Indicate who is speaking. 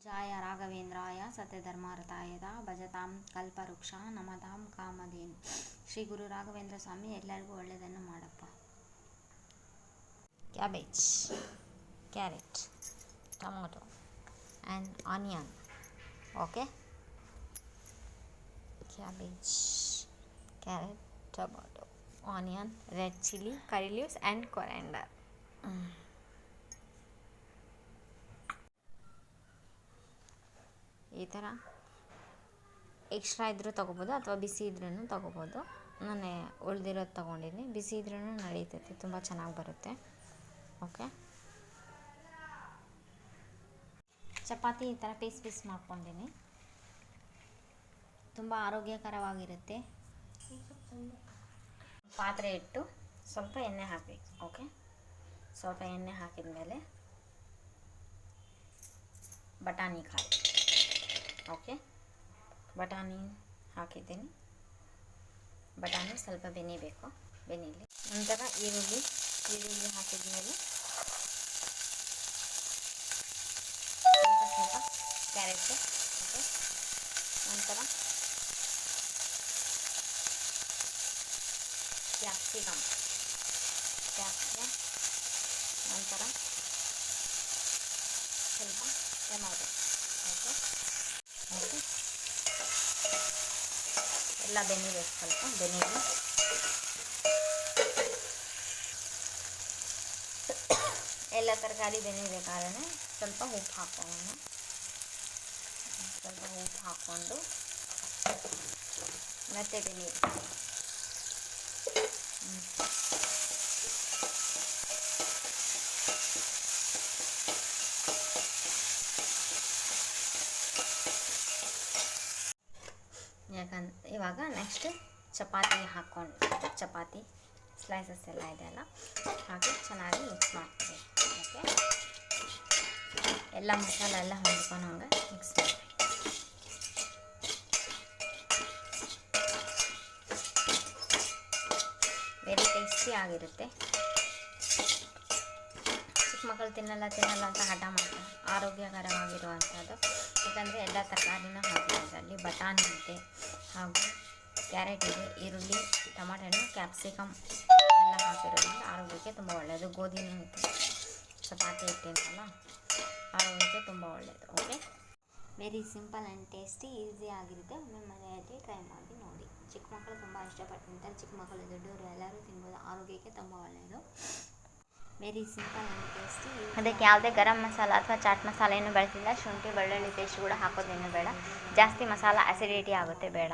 Speaker 1: ಜಾಯ ರಾಘವೇಂದ್ರಾಯ ಸತ್ಯಧರ್ಮಾರತಾಯದ ಭಜತಾಂ ಕಲ್ಪವೃಕ್ಷ ನಮತಾಂ ಕಾಮಧೇನು. ಶ್ರೀ ಗುರು ರಾಘವೇಂದ್ರ ಸ್ವಾಮಿ ಎಲ್ಲರಿಗೂ ಒಳ್ಳೆಯದನ್ನು ಮಾಡಪ್ಪ. Cabbage, carrot, tomato and onion. Okay, cabbage, carrot, tomato, onion, red chili, curry leaves and coriander. ಈ ಥರ ಎಕ್ಸ್ಟ್ರಾ ಇದ್ರೂ ತೊಗೋಬೋದು ಅಥವಾ ಬಿಸಿ ಇದ್ರೂ ತೊಗೋಬೋದು. ನಾನು ಉಳ್ದಿರೋದು ತೊಗೊಂಡಿದ್ದೀನಿ. ಬಿಸಿ ಇದ್ರೂ ನಡೀತೈತೆ, ತುಂಬ ಚೆನ್ನಾಗಿ ಬರುತ್ತೆ. ಓಕೆ, ಚಪಾತಿ ಈ ಥರ ಪೀಸ್ ಮಾಡ್ಕೊಂಡಿನಿ. ತುಂಬ ಆರೋಗ್ಯಕರವಾಗಿರುತ್ತೆ. ಪಾತ್ರೆ ಇಟ್ಟು ಸ್ವಲ್ಪ ಎಣ್ಣೆ ಹಾಕಬೇಕು. ಓಕೆ, ಸ್ವಲ್ಪ ಎಣ್ಣೆ ಹಾಕಿದ ಮೇಲೆ ಬಟಾಣಿ ಕಾಳು. ಓಕೆ, ಬಟಾಣಿ ಹಾಕಿದ್ದೀನಿ. ಬಟಾಣಿ ಸ್ವಲ್ಪ ಬೆನಿಬೇಕು. ಬೆನೀಲಿ. ನಂತರ ಈರುಳ್ಳಿ ಹಾಕಿದ ಮೇಲೆ ಸ್ವಲ್ಪ ಕ್ಯಾರೆಟ್. ಓಕೆ, ನಂತರ ಕ್ಯಾಪ್ಸಿಕಮ್, ನಂತರ ಸ್ವಲ್ಪ ಟೊಮೊಟೊ. ಓಕೆ, ಎಲ್ಲ ಬೆನಿಬೇಕು. ಸ್ವಲ್ಪ ಬೆನೀಲಿ. ಎಲ್ಲ ತರಕಾರಿ ಬೆನಿಬೇಕಾದ್ರೆ ಸ್ವಲ್ಪ ಉಪ್ಪು ಹಾಕೋಣ. ಸ್ವಲ್ಪ ಉಪ್ಪು ಹಾಕ್ಕೊಂಡು ಮತ್ತೆ ಬೆನೀರಿ. ಯಾಕಂದ್ರೆ ಇವಾಗ ನೆಕ್ಸ್ಟ್ ಚಪಾತಿ ಸ್ಲೈಸಸ್ ಎಲ್ಲ ಇದೆಯಲ್ಲ ಹಾಕಿ ಚೆನ್ನಾಗಿ ಮಿಕ್ಸ್ ಮಾಡ್ತೀವಿ. ಓಕೆ, ಎಲ್ಲ ಮಸಾಲೆ ಎಲ್ಲ ಹೊಂದ್ಕೊಂಡು ಹಂಗೆ ಮಿಕ್ಸ್ ಮಾಡಿ. ವೆರಿ ಟೇಸ್ಟಿ ಆಗಿರುತ್ತೆ. ಚಿಕ್ಕ ಮಕ್ಕಳು ತಿನ್ನಲ್ಲ ಅಂತ ಹಠ ಮಾಡ್ತಾರೆ. ಆರೋಗ್ಯಕರವಾಗಿರುವಂಥದ್ದು. ಯಾಕಂದರೆ ಎಲ್ಲ ತರಕಾರಿನ ಹಾಕಿರೋದು. ಅಲ್ಲಿ ಬಟಾಣಿ ಇದೆ, ಹಾಗೂ ಕ್ಯಾರೆಟ್ ಇದೆ, ಈರುಳ್ಳಿ, ಟೊಮಾಟೊ ಹಣ್ಣು, ಕ್ಯಾಪ್ಸಿಕಮ್ ಎಲ್ಲ ಹಾಕಿರೋದ್ರಿಂದ ಆರೋಗ್ಯಕ್ಕೆ ತುಂಬ ಒಳ್ಳೆಯದು. ಗೋಧಿನೂ ಇದೆ, ಚಪಾತಿ ಹಿಟ್ಟಿಂದಲ್ಲ, ಆರೋಗ್ಯಕ್ಕೆ ತುಂಬ ಒಳ್ಳೆಯದು. Okay, very simple and tasty, easy ಆಗಿರುತ್ತೆ. ಒಮ್ಮೆ ಮನೆಯಲ್ಲಿ ಟ್ರೈ ಮಾಡಿ ನೋಡಿ. ಚಿಕ್ಕ ಮಕ್ಕಳು ತುಂಬ ಇಷ್ಟಪಟ್ಟು ತಿಂತಾರೆ. ಚಿಕ್ಕ ಮಕ್ಕಳು, ದೊಡ್ಡವರು ಎಲ್ಲರೂ ತಿನ್ಬೋದು. ಆರೋಗ್ಯಕ್ಕೆ ತುಂಬ ಒಳ್ಳೆಯದು. Very simple and tasty. ಅದಕ್ಕೆ ಯಾವುದೇ ಗರಂ ಮಸಾಲ ಅಥವಾ ಚಾಟ್ ಮಸಾಲ ಏನು ಬಳಸಿಲ್ಲ. ಶುಂಠಿ ಬೆಳ್ಳುಳ್ಳಿ ಪೇಸ್ಟ್ ಕೂಡ ಹಾಕೋದೇನು ಬೇಡ. ಜಾಸ್ತಿ ಮಸಾಲ ಅಸಿಡಿಟಿ ಆಗುತ್ತೆ, ಬೇಡ.